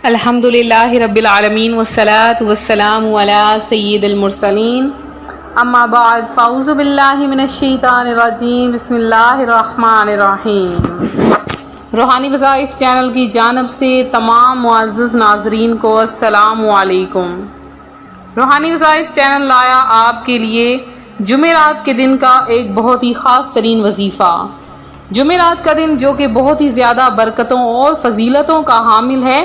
الحمدللہ رب العالمین والصلاة والسلام علی سید المرسلین اما بعد فاعوذ باللہ من الشیطان الرجیم بسم اللہ الرحمن الرحیم۔ روحانی وظائف چینل کی جانب سے تمام معزز ناظرین کو السلام علیکم۔ روحانی وظائف چینل لایا آپ کے لیے جمعرات کے دن کا ایک بہت ہی خاص ترین وظیفہ۔ جمعرات کا دن جو کہ بہت ہی زیادہ برکتوں اور فضیلتوں کا حامل ہے،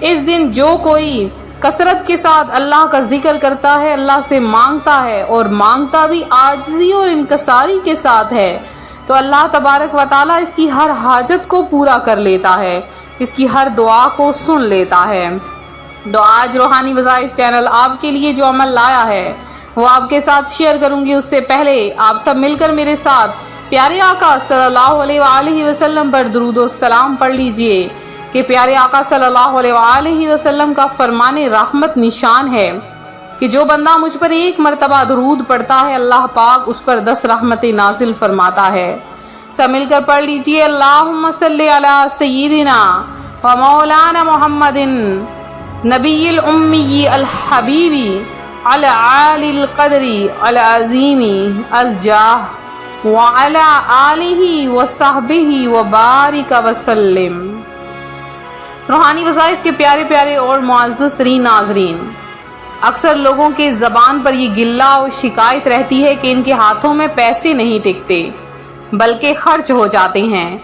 اس دن جو کوئی کثرت کے ساتھ اللہ کا ذکر کرتا ہے، اللہ سے مانگتا ہے اور مانگتا بھی عاجزی اور انکساری کے ساتھ ہے، تو اللہ تبارک و تعالیٰ اس کی ہر حاجت کو پورا کر لیتا ہے، اس کی ہر دعا کو سن لیتا ہے۔ تو آج روحانی وظائف چینل آپ کے لیے جو عمل لایا ہے وہ آپ کے ساتھ شیئر کروں گی۔ اس سے پہلے آپ سب مل کر میرے ساتھ پیارے آقا صلی اللہ علیہ وآلہ وسلم پر درود و سلام پڑھ لیجئے کہ پیارے آقا صلی اللہ علیہ وآلہ وسلم کا فرمان رحمت نشان ہے کہ جو بندہ مجھ پر ایک مرتبہ درود پڑھتا ہے، اللہ پاک اس پر 10 رحمتیں نازل فرماتا ہے۔ سب مل کر پڑھ لیجئے، اللہم صلی علی سیدنا و مولانا محمد نبی الامی الحبیبی العالی القدر العظیم الجاہ وعلی آلہ وصحبہ وبارک وسلم۔ روحانی وظائف کے پیارے پیارے اور معزز ترین ناظرین، اکثر لوگوں کے زبان پر یہ گلہ اور شکایت رہتی ہے کہ ان کے ہاتھوں میں پیسے نہیں ٹکتے بلکہ خرچ ہو جاتے ہیں۔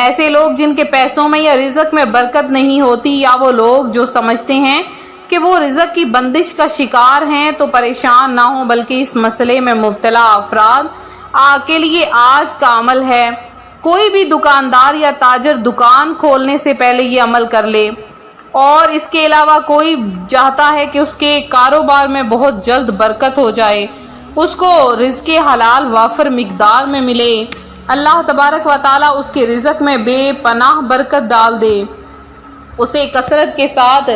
ایسے لوگ جن کے پیسوں میں یا رزق میں برکت نہیں ہوتی، یا وہ لوگ جو سمجھتے ہیں کہ وہ رزق کی بندش کا شکار ہیں، تو پریشان نہ ہوں، بلکہ اس مسئلے میں مبتلا افراد کے لیے آج کا عمل ہے۔ کوئی بھی دکاندار یا تاجر دکان کھولنے سے پہلے یہ عمل کر لے، اور اس کے علاوہ کوئی چاہتا ہے کہ اس کے کاروبار میں بہت جلد برکت ہو جائے، اس کو رزق حلال وافر مقدار میں ملے، اللہ تبارک و تعالیٰ اس کے رزق میں بے پناہ برکت ڈال دے، اسے کثرت کے ساتھ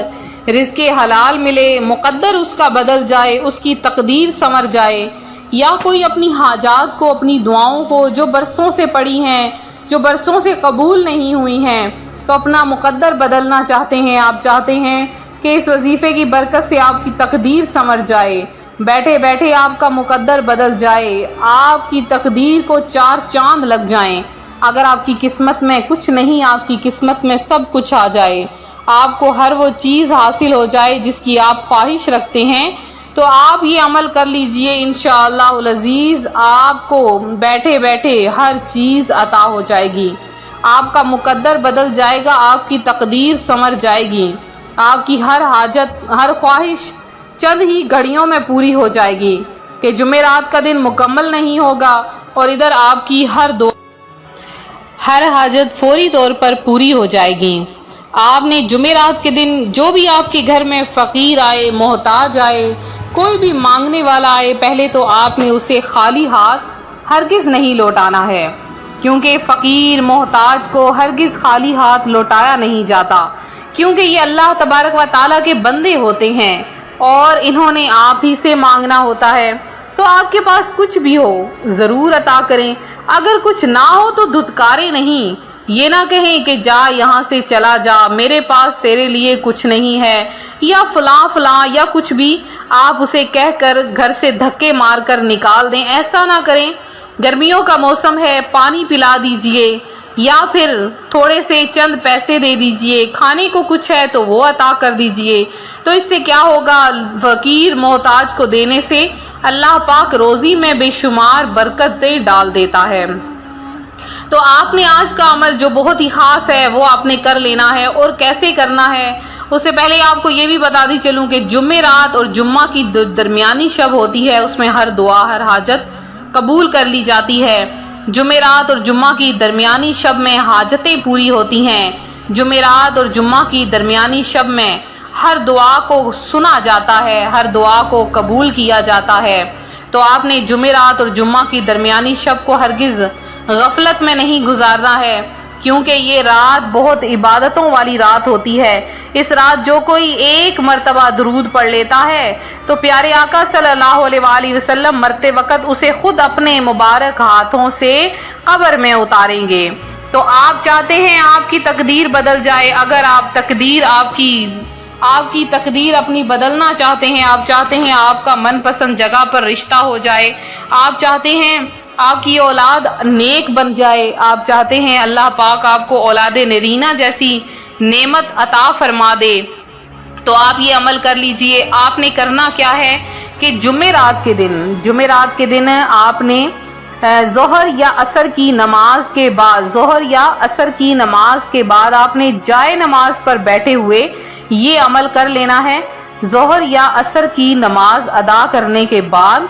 رزق حلال ملے، مقدر اس کا بدل جائے، اس کی تقدیر سنور جائے، یا کوئی اپنی حاجات کو، اپنی دعاؤں کو جو برسوں سے پڑی ہیں، جو برسوں سے قبول نہیں ہوئی ہیں، تو اپنا مقدر بدلنا چاہتے ہیں، آپ چاہتے ہیں کہ اس وظیفے کی برکت سے آپ کی تقدیر سنور جائے، بیٹھے بیٹھے آپ کا مقدر بدل جائے، آپ کی تقدیر کو 4 چاند لگ جائیں۔ اگر آپ کی قسمت میں کچھ نہیں، آپ کی قسمت میں سب کچھ آ جائے، آپ کو ہر وہ چیز حاصل ہو جائے جس کی آپ خواہش رکھتے ہیں، تو آپ یہ عمل کر لیجئے، انشاءاللہ العزیز آپ کو بیٹھے بیٹھے ہر چیز عطا ہو جائے گی، آپ کا مقدر بدل جائے گا، آپ کی تقدیر سنور جائے گی، آپ کی ہر حاجت، ہر خواہش چند ہی گھڑیوں میں پوری ہو جائے گی کہ جمعرات کا دن مکمل نہیں ہوگا اور ادھر آپ کی ہر حاجت فوری طور پر پوری ہو جائے گی۔ آپ نے جمعرات کے دن جو بھی آپ کے گھر میں فقیر آئے، محتاج آئے، کوئی بھی مانگنے والا آئے، پہلے تو آپ نے اسے خالی ہاتھ ہرگز نہیں لوٹانا ہے، کیونکہ فقیر محتاج کو ہرگز خالی ہاتھ لوٹایا نہیں جاتا، کیونکہ یہ اللہ تبارک و تعالیٰ کے بندے ہوتے ہیں اور انہوں نے آپ ہی سے مانگنا ہوتا ہے۔ تو آپ کے پاس کچھ بھی ہو ضرور عطا کریں، اگر کچھ نہ ہو تو دھتکارے نہیں، یہ نہ کہیں کہ جا یہاں سے چلا جا، میرے پاس تیرے لیے کچھ نہیں ہے، یا فلاں فلاں یا کچھ بھی آپ اسے کہہ کر گھر سے دھکے مار کر نکال دیں، ایسا نہ کریں۔ گرمیوں کا موسم ہے، پانی پلا دیجئے، یا پھر تھوڑے سے چند پیسے دے دیجئے، کھانے کو کچھ ہے تو وہ عطا کر دیجئے، تو اس سے کیا ہوگا، فقیر محتاج کو دینے سے اللہ پاک روزی میں بے شمار برکتیں ڈال دیتا ہے۔ تو آپ نے آج کا عمل جو بہت ہی خاص ہے وہ آپ نے کر لینا ہے، اور کیسے کرنا ہے اس سے پہلے آپ کو یہ بھی بتا دی چلوں کہ جمعرات اور جمعہ کی درمیانی شب ہوتی ہے، اس میں ہر دعا، ہر حاجت قبول کر لی جاتی ہے۔ جمعرات اور جمعہ کی درمیانی شب میں حاجتیں پوری ہوتی ہیں، جمعرات اور جمعہ کی درمیانی شب میں ہر دعا کو سنا جاتا ہے، ہر دعا کو قبول کیا جاتا ہے۔ تو آپ نے جمعرات اور جمعہ کی درمیانی شب کو ہرگز غفلت میں نہیں گزارنا ہے، کیونکہ یہ رات بہت عبادتوں والی رات ہوتی ہے۔ اس رات جو کوئی ایک مرتبہ درود پڑھ لیتا ہے تو پیارے آقا صلی اللہ علیہ وآلہ وسلم مرتے وقت اسے خود اپنے مبارک ہاتھوں سے قبر میں اتاریں گے۔ تو آپ چاہتے ہیں آپ کی تقدیر بدل جائے. اگر آپ کی تقدیر اپنی بدلنا چاہتے ہیں، آپ چاہتے ہیں آپ کا من پسند جگہ پر رشتہ ہو جائے، آپ چاہتے ہیں آپ کی اولاد نیک بن جائے، آپ چاہتے ہیں اللہ پاک آپ کو اولاد نرینہ جیسی نعمت عطا فرما دے، تو آپ یہ عمل کر لیجئے. آپ نے کرنا کیا ہے کہ جمعرات کے دن آپ نے ظہر یا عصر کی نماز کے بعد آپ نے جائے نماز پر بیٹھے ہوئے یہ عمل کر لینا ہے. ظہر یا عصر کی نماز ادا کرنے کے بعد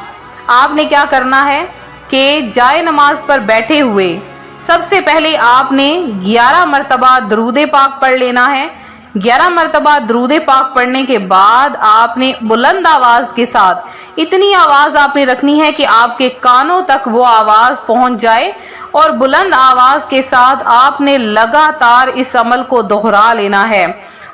آپ نے کیا کرنا ہے کہ جائے نماز پر بیٹھے ہوئے سب سے پہلے آپ نے 11 مرتبہ درود پاک پڑھ لینا ہے. 11 مرتبہ درود پاک پڑھنے کے بعد آپ نے بلند آواز کے ساتھ، اتنی آواز آپ نے رکھنی ہے کہ آپ کے کانوں تک وہ آواز پہنچ جائے، اور بلند آواز کے ساتھ آپ نے لگاتار اس عمل کو دہرا لینا ہے.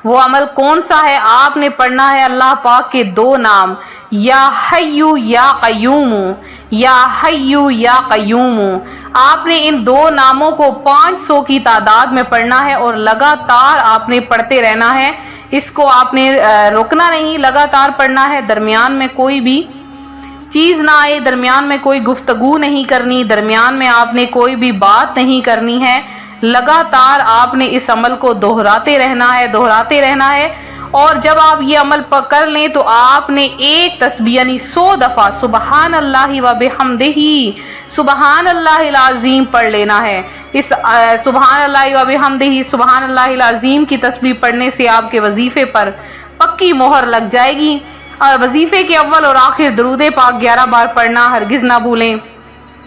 وہ عمل کون سا ہے؟ آپ نے پڑھنا ہے اللہ پاک کے 2 نام، یا حیو یا قیوم، یا حیو یا قیوم. آپ نے ان 2 ناموں کو 500 کی تعداد میں پڑھنا ہے اور لگاتار آپ نے پڑھتے رہنا ہے. اس کو آپ نے رکنا نہیں، لگاتار پڑھنا ہے. درمیان میں کوئی بھی چیز نہ آئے، درمیان میں کوئی گفتگو نہیں کرنی، درمیان میں آپ نے کوئی بھی بات نہیں کرنی ہے. لگاتار آپ نے اس عمل کو دہراتے رہنا ہے. اور جب آپ یہ عمل کر لیں تو آپ نے ایک تسبیح یعنی 100 دفعہ سبحان اللہ و بحمدہ سبحان اللہ العظیم پڑھ لینا ہے. اس سبحان اللہ و بحمدہ سبحان اللہ العظیم کی تسبیح پڑھنے سے آپ کے وظیفے پر پکی مہر لگ جائے گی. اور وظیفے کے اول اور آخر درود پاک 11 بار پڑھنا ہرگز نہ بھولیں.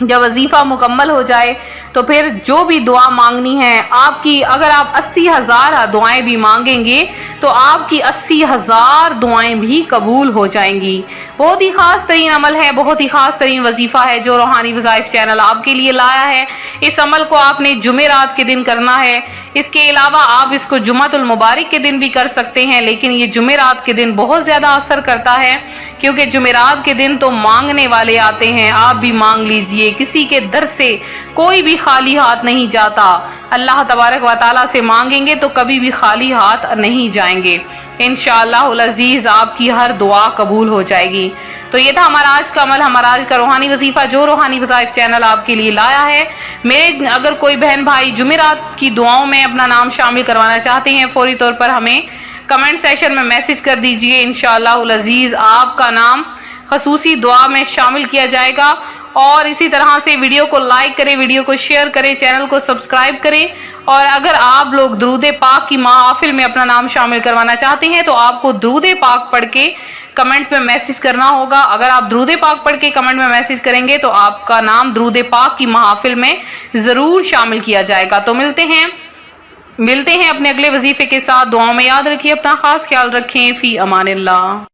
جب وظیفہ مکمل ہو جائے تو پھر جو بھی دعا مانگنی ہے آپ کی، اگر آپ 80,000 دعائیں بھی مانگیں گے تو آپ کی 80,000 دعائیں بھی قبول ہو جائیں گی. بہت ہی خاص ترین عمل ہے، بہت ہی خاص ترین وظیفہ ہے جو روحانی وظائف چینل آپ کے لیے لایا ہے. اس عمل کو آپ نے جمعرات کے دن کرنا ہے. اس کے علاوہ آپ اس کو جمعۃ المبارک کے دن بھی کر سکتے ہیں، لیکن یہ جمعرات کے دن بہت زیادہ اثر کرتا ہے کیونکہ جمعرات کے دن تو مانگنے والے آتے ہیں. آپ بھی مانگ لیجئے، کسی کے در سے کوئی بھی خالی ہاتھ نہیں جاتا. اللہ تبارک و تعالیٰ سے مانگیں گے تو کبھی بھی خالی ہاتھ نہیں جائیں گے. انشاءاللہ العزیز آپ کی ہر دعا قبول ہو جائے گی. تو یہ تھا ہمارا آج کا عمل، ہمارا آج کا روحانی وظیفہ جو روحانی وظائف چینل آپ کے لیے لایا ہے. میرے اگر کوئی بہن بھائی جمعرات کی دعاؤں میں اپنا نام شامل کروانا چاہتے ہیں، فوری طور پر ہمیں کمنٹ سیشن میں میسج کر دیجئے. انشاءاللہ العزیز آپ کا نام خصوصی دعا میں شامل کیا جائے گا. اور اسی طرح سے ویڈیو کو لائک کریں، ویڈیو کو شیئر کریں، چینل کو سبسکرائب کریں. اور اگر آپ لوگ درود پاک کی محافل میں اپنا نام شامل کروانا چاہتے ہیں تو آپ کو درود پاک پڑھ کے کمنٹ میں میسج کرنا ہوگا. اگر آپ درود پاک پڑھ کے کمنٹ میں میسج کریں گے تو آپ کا نام درود پاک کی محافل میں ضرور شامل کیا جائے گا. تو ملتے ہیں اپنے اگلے وظیفے کے ساتھ. دعاؤں میں یاد رکھیے، اپنا خاص خیال رکھیں. فی امان اللہ.